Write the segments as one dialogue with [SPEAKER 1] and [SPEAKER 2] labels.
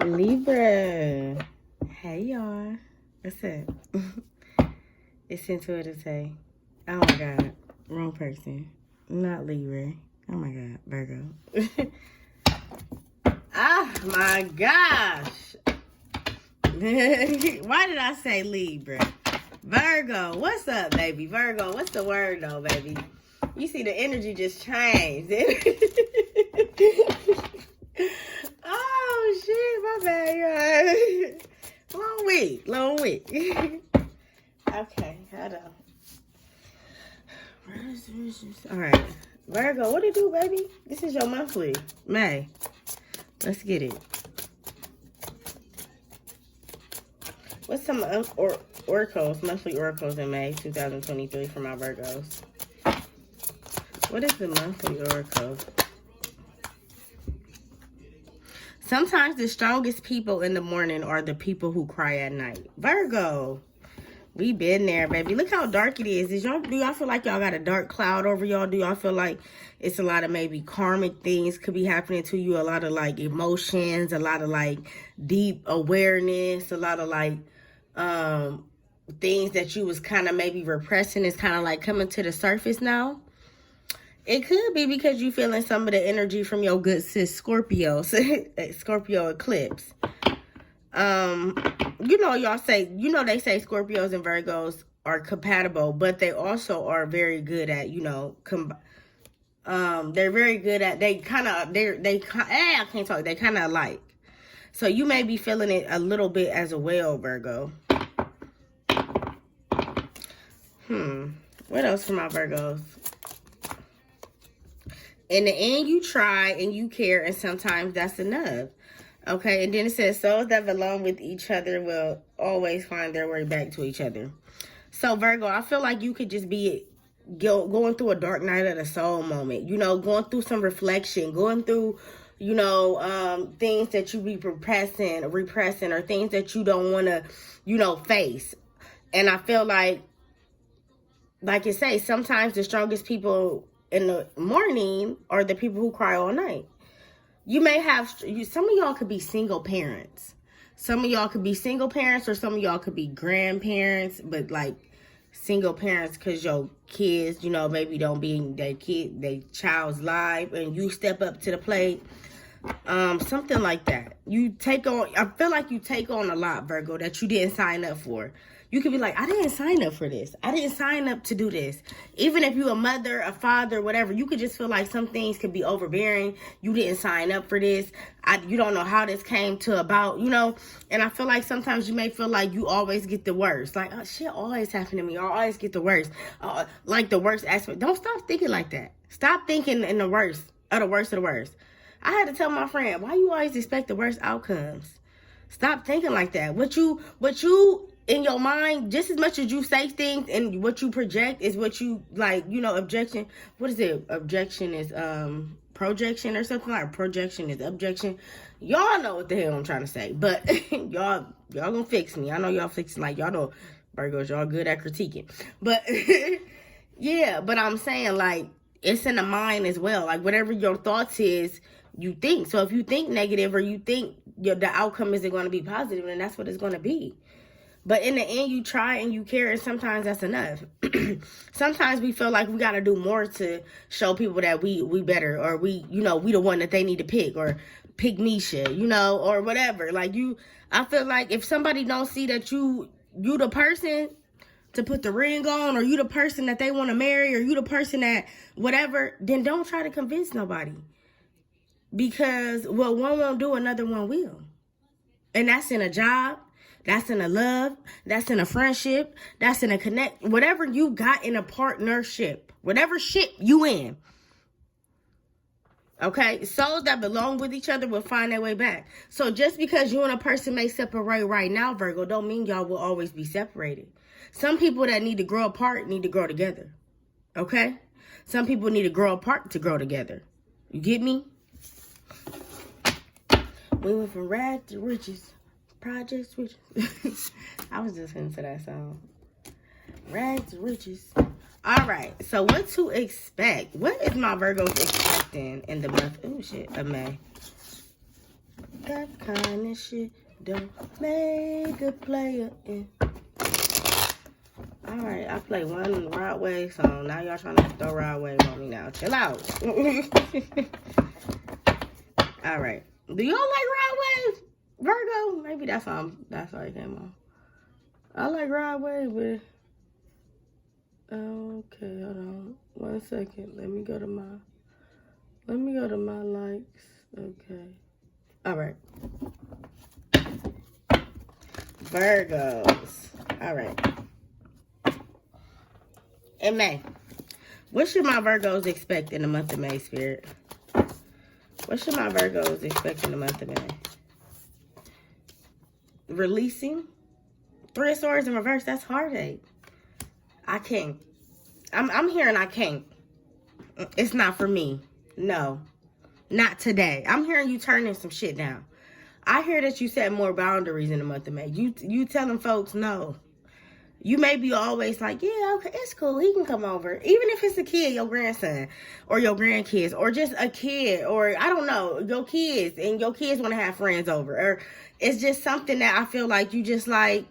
[SPEAKER 1] Libra. Hey, y'all. What's up? It's intuitive say. Oh, my God. Wrong person. Not Libra. Oh, my God. Virgo. Oh, my gosh. Why did I say Libra? Virgo. What's up, baby? Virgo. What's the word, though, baby? You see the energy just changed. Oh, shit. My bad, y'all. Long week. Okay, hold on. All right. Virgo, what it do, baby? This is your monthly. May. Let's get it. What's some oracles, monthly oracles in May 2023 for my Virgos? What is the monthly oracle? Sometimes the strongest people in the morning are the people who cry at night. Virgo. We been there, baby. Look how dark it is. Do y'all feel like y'all got a dark cloud over y'all? Do y'all feel like it's a lot of maybe karmic things could be happening to you? A lot of like emotions, a lot of like deep awareness, a lot of like things that you was kind of maybe repressing is kind of like coming to the surface now. It could be because you feeling some of the energy from your good sis Scorpio, Scorpio eclipse. Y'all say, they say Scorpios and Virgos are compatible, but they also are very good at, they're very good at, they kind of alike. So you may be feeling it a little bit as well, Virgo. What else for my Virgos? In the end, you try and you care, and sometimes that's enough. Okay, and then it says, souls that belong with each other will always find their way back to each other. So, Virgo, I feel like you could just be going through a dark night of the soul moment. Going through some reflection, going through, things that you be repressing, or things that you don't want to, face. And I feel like it says, sometimes the strongest people in the morning are the people who cry all night. You may have, some of y'all could be single parents. Some of y'all could be single parents, or some of y'all could be grandparents, but like single parents because your kids, maybe don't be in their child's life, and you step up to the plate. Something like that. I feel like you take on a lot, Virgo, that you didn't sign up for. You could be like, I didn't sign up for this. I didn't sign up to do this. Even if you're a mother, a father, whatever, you could just feel like some things could be overbearing. You didn't sign up for this. You don't know how this came to about, And I feel like sometimes you may feel like you always get the worst. Like, oh, shit always happen to me. I always get the worst. Like the worst aspect. Don't stop thinking like that. Stop thinking in the worst of the worst of the worst. I had to tell my friend, why you always expect the worst outcomes? Stop thinking like that. What you in your mind, just as much as you say things and what you project is what you like, objection. What is it? Objection is projection or something like projection is objection. Y'all know what the hell I'm trying to say. But y'all gonna fix me. I know y'all fixing, like, y'all know Virgos, y'all good at critiquing. But yeah, but I'm saying, like, it's in the mind as well. Like, whatever your thoughts is, you think. So if you think negative, or you think the outcome isn't going to be positive, then that's what it's going to be. But in the end, you try and you care, and sometimes that's enough. Sometimes we feel like we got to do more to show people that we better, or we the one that they need to pick, or pick Nisha, or whatever. Like, I feel like if somebody don't see that you the person to put the ring on, or you the person that they want to marry, or you the person that whatever, then don't try to convince nobody. Because what one won't do, another one will. And that's in a job, that's in a love, that's in a friendship, that's in a connect, whatever you got in a partnership, whatever ship you in. Okay, souls that belong with each other will find their way back. So just because you and a person may separate right now, Virgo, don't mean y'all will always be separated. Some people that need to grow apart need to grow together. Okay? Some people need to grow apart to grow together. You get me? We went from rags to riches. Projects riches. I was just into that song. Rags to riches. All right. So what to expect? What is my Virgos expecting in the month? Oh, shit. Of May. That kind of shit don't make a player in. Alright, I play one Rod Wave song. Now y'all trying to throw Rod Wave on me now. Chill out. Alright. Do y'all like Rod Wave? Virgo? Maybe that's why it came on. I like Rod Wave, but okay, hold on. 1 second. Let me go to my likes. Okay. Alright. Virgos. Alright. In May. What should my Virgos expect in the month of May, Spirit? What should my Virgos expect in the month of May? Releasing. 3 of Swords in reverse. That's heartache. I can't. I'm hearing I can't. It's not for me. No. Not today. I'm hearing you turning some shit down. I hear that you set more boundaries in the month of May. You telling folks no. You may be always like, yeah, okay, it's cool. He can come over. Even if it's a kid, your grandson, or your grandkids, or just a kid, or I don't know, your kids, and your kids want to have friends over. Or it's just something that I feel like you just like,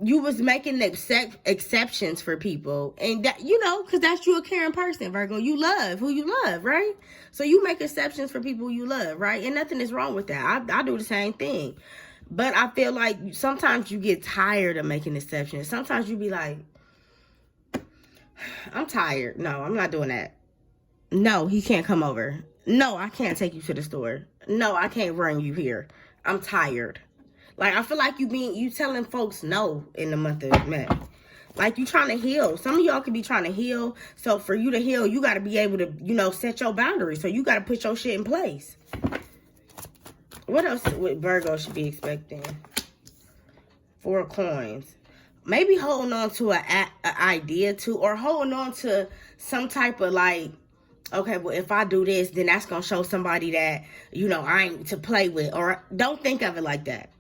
[SPEAKER 1] you was making exceptions for people. And that, you know, because that's you a caring person, Virgo. You love who you love, right? So you make exceptions for people you love, right? And nothing is wrong with that. I do the same thing. But I feel like sometimes you get tired of making exceptions. Sometimes you be like, I'm tired. No, I'm not doing that. No, he can't come over. No, I can't take you to the store. No, I can't bring you here. I'm tired. Like, I feel like you telling folks no in the month of May. Like, you trying to heal. Some of y'all could be trying to heal. So for you to heal, you got to be able to, you know, set your boundaries. So you got to put your shit in place. What else would Virgo should be expecting? 4 of Coins. Maybe holding on to an idea too, or holding on to some type of like, okay, well, if I do this, then that's going to show somebody that, you know, I ain't to play with. Or don't think of it like that.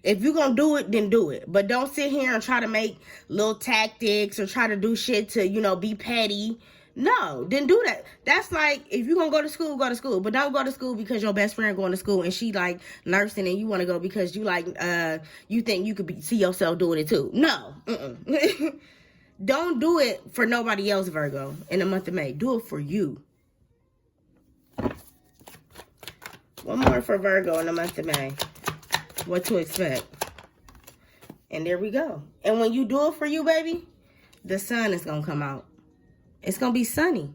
[SPEAKER 1] If you're going to do it, then do it. But don't sit here and try to make little tactics or try to do shit to, you know, be petty. No, then do that. That's like, if you're going to go to school, go to school. But don't go to school because your best friend going to school and she like nursing and you want to go because you like, you think you could see yourself doing it too. No. Don't do it for nobody else, Virgo, in the month of May. Do it for you. One more for Virgo in the month of May. What to expect. And there we go. And when you do it for you, baby, the sun is going to come out. It's going to be sunny.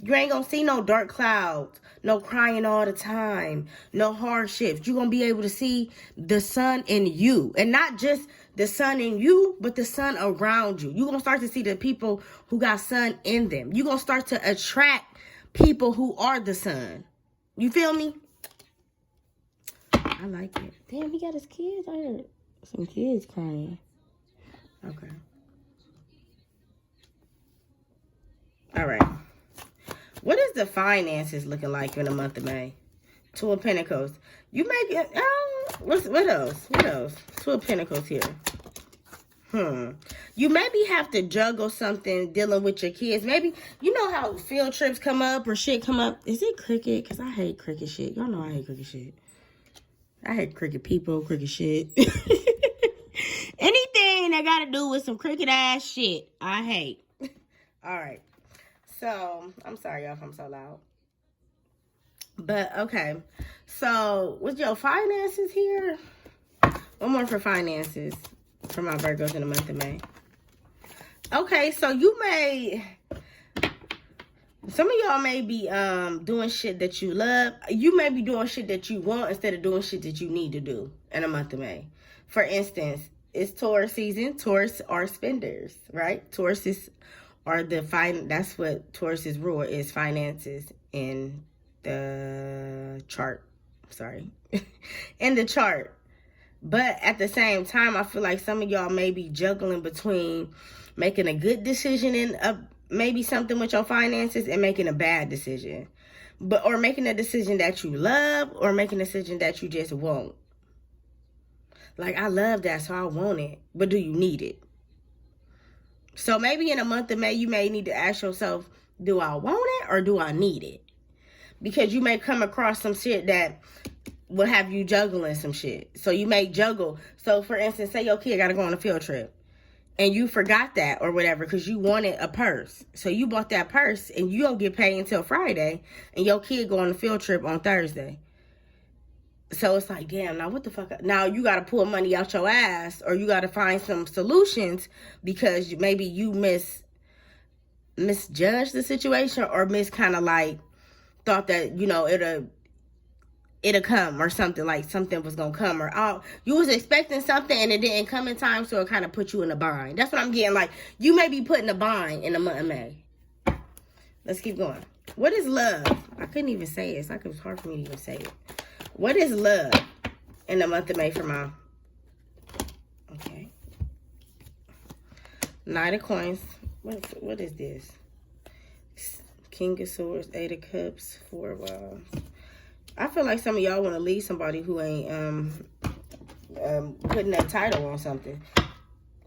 [SPEAKER 1] You ain't going to see no dark clouds, no crying all the time, no hardships. You're going to be able to see the sun in you. And not just the sun in you, but the sun around you. You're going to start to see the people who got sun in them. You're going to start to attract people who are the sun. You feel me? I like it. Damn, he got his kids. I heard some kids crying. Okay. All right. What is the finances looking like in the month of May? 2 of Pentacles. You make it. What else? What else? 2 of Pentacles here. You maybe have to juggle something dealing with your kids. Maybe, you know how field trips come up or shit come up. Is it cricket? Because I hate cricket shit. Y'all know I hate cricket shit. I hate cricket people, cricket shit. Anything that got to do with some cricket ass shit, I hate. All right. So, I'm sorry, y'all, if I'm so loud. But, okay. So, with your finances here, one more for finances for my Virgos in the month of May. Okay, so you may... Some of y'all may be doing shit that you love. You may be doing shit that you want instead of doing shit that you need to do in the month of May. For instance, it's Taurus season. Taurus are spenders, right? Tauruses are that's what Taurus's rule is, finances in the chart. Sorry. In the chart. But at the same time, I feel like some of y'all may be juggling between making a good decision and maybe something with your finances and making a bad decision. Or making a decision that you love or making a decision that you just won't. Like, I love that, so I want it. But do you need it? So maybe in a month of May, you may need to ask yourself, do I want it or do I need it? Because you may come across some shit that will have you juggling some shit. So you may juggle. So for instance, say your kid got to go on a field trip and you forgot that or whatever because you wanted a purse. So you bought that purse and you don't get paid until Friday and your kid go on a field trip on Thursday. So it's like, damn, now what the fuck? Now you got to pull money out your ass or you got to find some solutions because maybe you misjudged the situation or kind of like thought that, you know, it'll come or something, like something was going to come or you was expecting something and it didn't come in time. So it kind of put you in a bind. That's what I'm getting. Like you may be put in a bind in the month of May. Let's keep going. What is love? I couldn't even say it. It's like it was hard for me to even say it. What is love in the month of May for mom? Okay. Knight of Coins. What is this? King of Swords, Eight of Cups, Four of Wands. I feel like some of y'all want to leave somebody who ain't putting that title on something.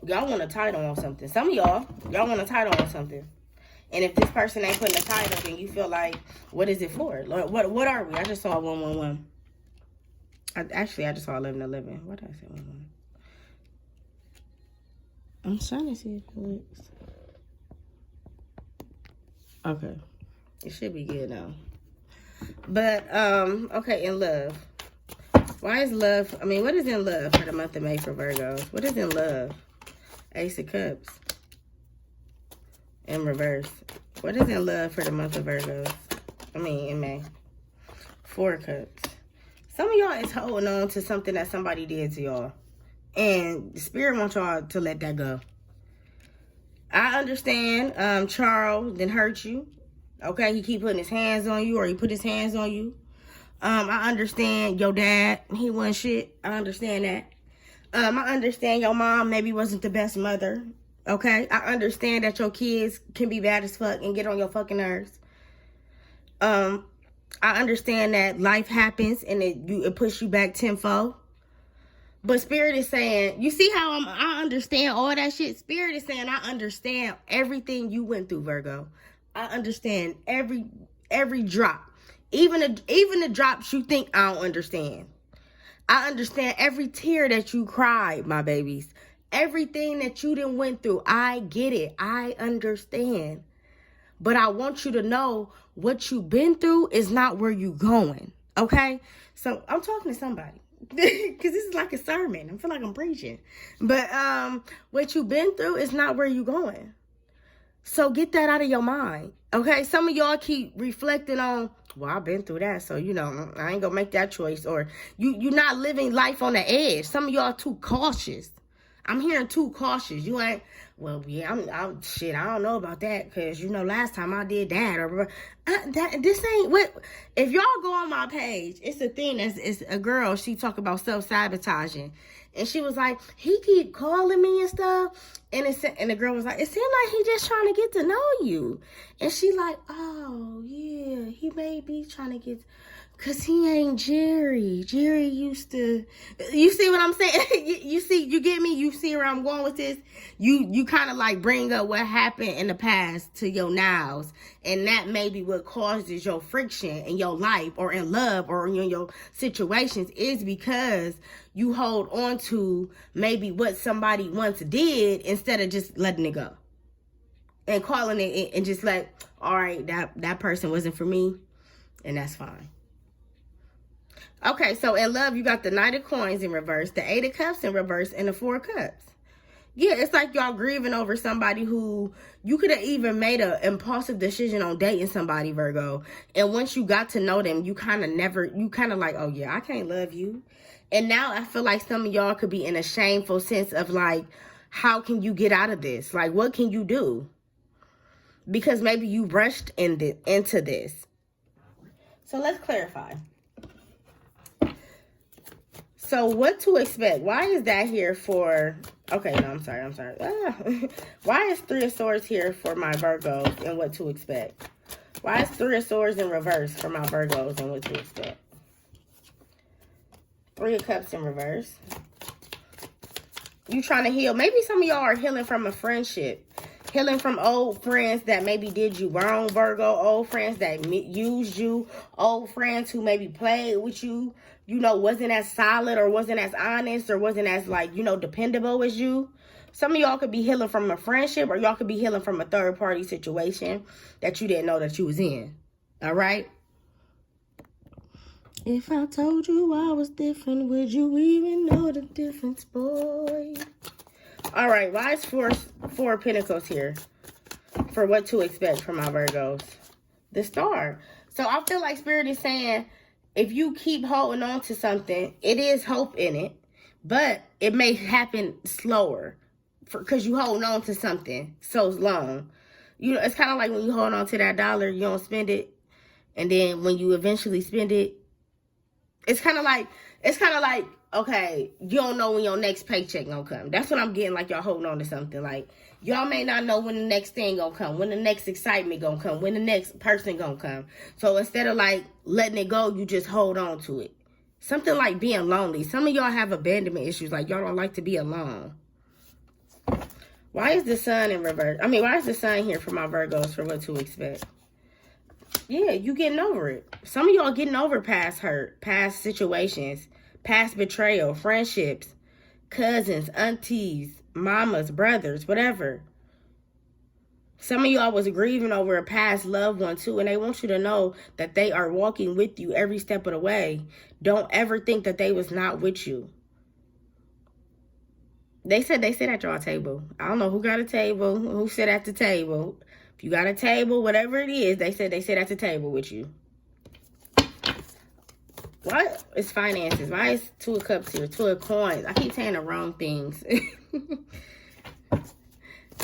[SPEAKER 1] Y'all want a title on something. Some of y'all want a title on something. And if this person ain't putting a title, then you feel like, what is it for? What are we? I just saw 111. Actually, I just saw 1111. Why did I say 111? I'm trying to see if it looks. Okay. It should be good now. But, okay, in love. Why is love, what is in love for the month of May for Virgos? What is in love? Ace of Cups. In reverse. What is in love for the month of Virgos? In May. Four of Cups. Some of y'all is holding on to something that somebody did to y'all. And the Spirit wants y'all to let that go. I understand Charles didn't hurt you. Okay, he keep putting his hands on you or he put his hands on you. I understand your dad, he wasn't shit. I understand that. I understand your mom maybe wasn't the best mother. Okay, I understand that your kids can be bad as fuck and get on your fucking nerves. I understand that life happens and it pushes you back tenfold. But Spirit is saying, you see how I understand all that shit? Spirit is saying, I understand everything you went through, Virgo. I understand every drop. Even the drops you think I don't understand. I understand every tear that you cried, my babies. Everything that you done went through, I get it. I understand. But I want you to know what you've been through is not where you going. Okay? So I'm talking to somebody. Because this is like a sermon. I feel like I'm preaching. But what you've been through is not where you going. So get that out of your mind. Okay? Some of y'all keep reflecting on, well, I've been through that. So, you know, I ain't going to make that choice. Or you're not living life on the edge. Some of y'all too cautious. I'm hearing too cautious. You ain't, well, yeah, I'm shit, I don't know about that because, you know, last time I did that or this ain't what, if y'all go on my page, it's a thing, it's a girl, she talk about self-sabotaging and she was like, he keep calling me and stuff and the girl was like, it seemed like he just trying to get to know you and she like, oh, yeah, he may be trying to get, because he ain't Jerry. Jerry used to... You see what I'm saying? you see, you get me? You see where I'm going with this? You kind of like bring up what happened in the past to your nows. And that may be what causes your friction in your life or in love or in your situations is because you hold on to maybe what somebody once did instead of just letting it go. And calling it and just like, all right, that person wasn't for me. And that's fine. Okay, so in love, you got the Knight of Coins in reverse, the Eight of Cups in reverse, and the Four of Cups. Yeah, it's like y'all grieving over somebody who you could have even made an impulsive decision on dating somebody, Virgo. And once you got to know them, you kind of like, oh yeah, I can't love you. And now I feel like some of y'all could be in a shameful sense of like, how can you get out of this? Like, what can you do? Because maybe you rushed into this. So let's clarify. So what to expect? Why is that here for... Okay, no, I'm sorry. Why is Three of Swords here for my Virgos and what to expect? Why is Three of Swords in reverse for my Virgos and what to expect? Three of Cups in reverse. You trying to heal. Maybe some of y'all are healing from a friendship. Healing from old friends that maybe did you wrong, Virgo. Old friends that used you. Old friends who maybe played with you. You know, wasn't as solid or wasn't as honest or wasn't as, like, you know, dependable as you. Some of y'all could be healing from a friendship, or y'all could be healing from a third-party situation that you didn't know that you was in. All right? If I told you I was different, would you even know the difference, boy? All right, why is four of Pentacles here for what to expect from my Virgos? The Star. So I feel like Spirit is saying, if you keep holding on to something, it is hope in it, but it may happen slower because you hold on to something so long. You know, it's kind of like when you hold on to that dollar, you don't spend it, and then when you eventually spend it, it's kind of like, okay, you don't know when your next paycheck gonna come. That's what I'm getting, like y'all holding on to something. Like, y'all may not know when the next thing gonna come, when the next excitement gonna come, when the next person gonna come. So instead of, like, letting it go, you just hold on to it. Something like being lonely. Some of y'all have abandonment issues, like y'all don't like to be alone. Why is the sun in reverse? I mean, why is the sun here for my Virgos for what to expect? Yeah, you getting over it. Some of y'all getting over past hurt, past situations, past betrayal, friendships, cousins, aunties, mamas, brothers, whatever. Some of y'all was grieving over a past loved one too, and they want you to know that they are walking with you every step of the way. Don't ever think that they was not with you. They said they sit at your table. I don't know who got a table, who sit at the table. If you got a table, whatever it is, they said they sit at the table with you. Why is finances? Why is Two of Cups here? Two of Coins. I keep saying the wrong things.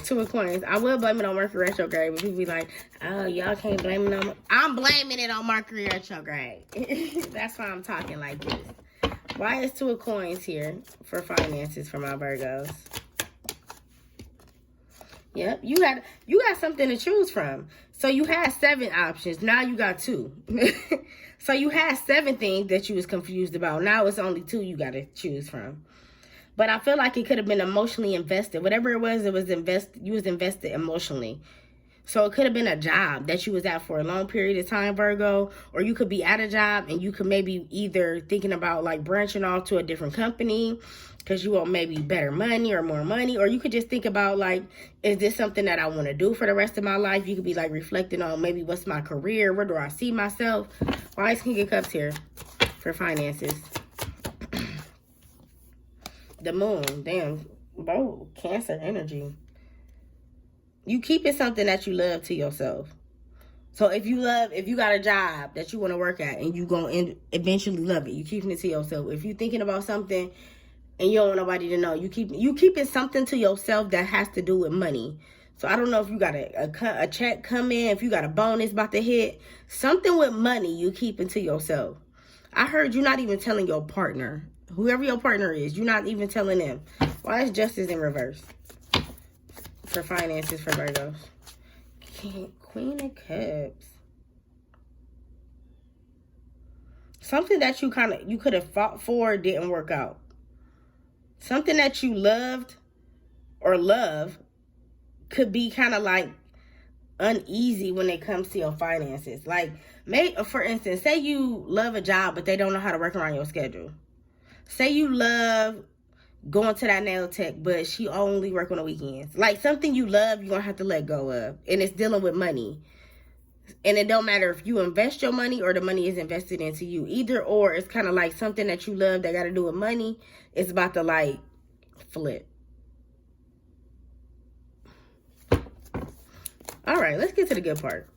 [SPEAKER 1] Two of Coins. I will blame it on Mercury retrograde, but people be like, oh, y'all can't blame it on... I'm blaming it on Mercury retrograde. That's why I'm talking like this. Why is Two of Coins here for finances for my Virgos? Yep, you got something to choose from. So you had 7 options. Now you got 2. So you had 7 things that you was confused about. Now it's only 2 you got to choose from. But I feel like it could have been emotionally invested. Whatever it was invested. You was invested emotionally. So it could have been a job that you was at for a long period of time, Virgo. Or you could be at a job and you could maybe either thinking about, like, branching off to a different company because you want maybe better money or more money. Or you could just think about, like, is this something that I want to do for the rest of my life? You could be, like, reflecting on maybe what's my career? Where do I see myself? Why is King of Cups here for finances? The Moon. Damn. Bro, Cancer energy. You keeping something that you love to yourself. So if you got a job that you want to work at and you going to eventually love it, you keeping it to yourself. If you thinking about something and you don't want nobody to know, you keeping something to yourself that has to do with money. So I don't know if you got a check come in, if you got a bonus about to hit, something with money you keeping to yourself. I heard you not even telling your partner, whoever your partner is, you're not even telling them. Why is Justice in reverse for finances for Virgos? Queen of Cups. Something that you could have fought for didn't work out. Something that you loved or love could be kind of like uneasy when it comes to your finances. Like, for instance, say you love a job, but they don't know how to work around your schedule. Say you love going to that nail tech, but she only work on the weekends. Like, something you love, you're going to have to let go of. And it's dealing with money. And it don't matter if you invest your money or the money is invested into you. Either or, it's kind of like something that you love that got to do with money. It's about to, like, flip. All right, let's get to the good part.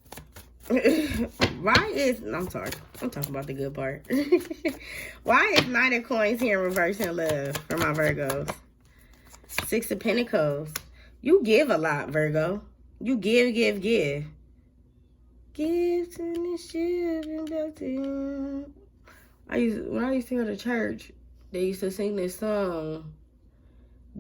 [SPEAKER 1] I'm talking about the good part. Why is Knight of Coins here in reverse in love for my Virgos? 6 of Pentacles. You give a lot, Virgo. You give. Give to the shivering back to you. When I used to go to church, they used to sing this song.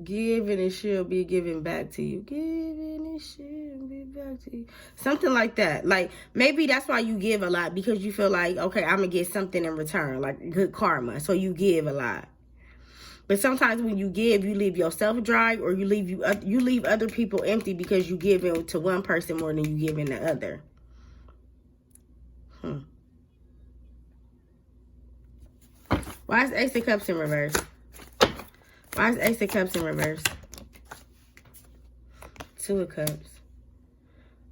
[SPEAKER 1] Give and it shall be given back to you. Give and it shall be back to you. Something like that. Like, maybe that's why you give a lot, because you feel like, okay, I'm going to get something in return, like good karma. So you give a lot. But sometimes when you give, you leave yourself dry, or you leave other people empty because you give in to one person more than you give in the other. Why is Ace of Cups in reverse? Why is Ace of Cups in reverse? Two of Cups.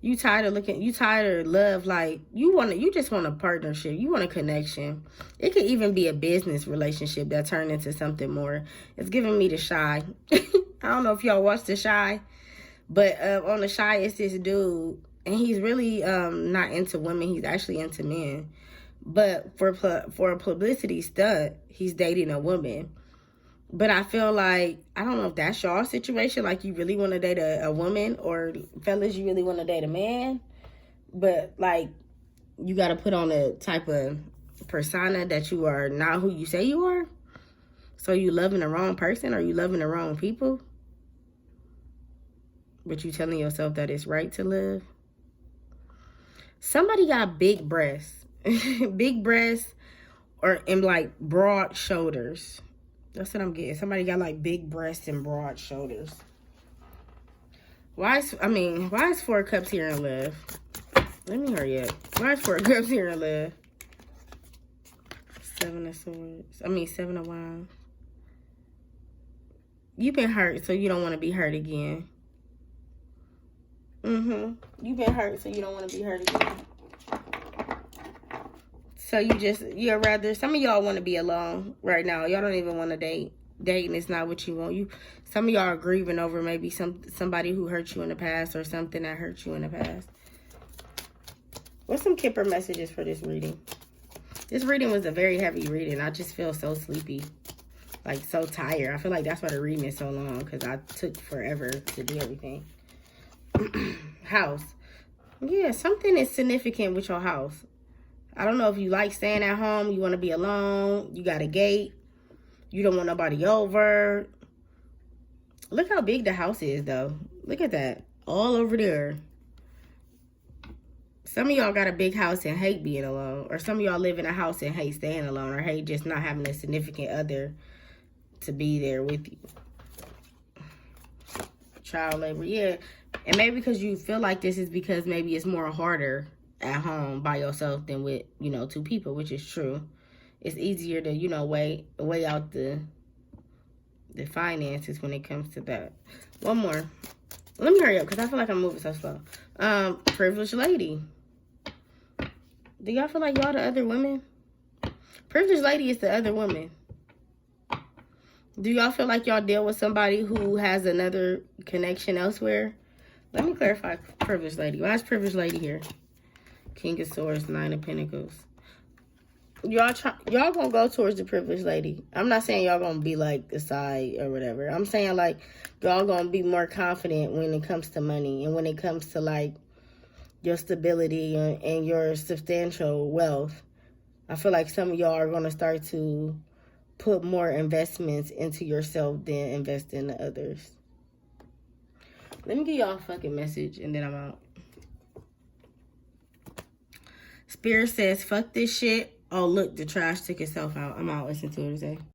[SPEAKER 1] You tired of love, like you just want a partnership. You want a connection. It could even be a business relationship that turned into something more. It's giving me the Shy. I don't know if y'all watched the Shy, but on the Shy, it's this dude, and he's really not into women. He's actually into men. But for a publicity stunt, he's dating a woman. But I feel like, I don't know if that's y'all's situation. Like, you really want to date a woman, or fellas, you really want to date a man. But, like, you got to put on a type of persona that you are not who you say you are. So you loving the wrong person, or you loving the wrong people? But you telling yourself that it's right to love? Somebody got big breasts. Big breasts, and like broad shoulders. That's what I'm getting. Somebody got like big breasts and broad shoulders. Why is Four of Cups here in love? Let me hurry up. Why is Four of Cups here in love? Seven of Swords. Seven of Wands. You've been hurt, so you don't want to be hurt again. You've been hurt, so you don't want to be hurt again. So you'd rather, some of y'all want to be alone right now. Y'all don't even want to date. Dating is not what you want. Some of y'all are grieving over maybe somebody who hurt you in the past, or something that hurt you in the past. What's some Kipper messages for this reading? This reading was a very heavy reading. I just feel so sleepy. Like, so tired. I feel like that's why the reading is so long, because I took forever to do everything. House. Yeah, something is significant with your house. I don't know if you like staying at home. You want to be alone. You got a gate. You don't want nobody over. Look how big the house is, though. Look at that. All over there. Some of y'all got a big house and hate being alone. Or some of y'all live in a house and hate staying alone. Or hate just not having a significant other to be there with you. Child labor. Yeah. And maybe because you feel like this is because maybe it's more harder at home by yourself than with, two people, which is true. It's easier to, weigh out the finances when it comes to that. One more. Let me hurry up, because I feel like I'm moving so slow. Privileged lady. Do y'all feel like y'all the other women? Privileged lady is the other woman. Do y'all feel like y'all deal with somebody who has another connection elsewhere? Let me clarify privileged lady. Why is privileged lady here? King of Swords, Nine of Pentacles. Y'all gonna go towards the privileged lady. I'm not saying y'all gonna be like the side or whatever. I'm saying like y'all gonna be more confident when it comes to money, and when it comes to like your stability and your substantial wealth. I feel like some of y'all are gonna start to put more investments into yourself than invest in the others. Let me give y'all a fucking message, and then I'm out. Spirit says, fuck this shit. Oh, look, the trash took itself out. I'm out. Listen to what it say.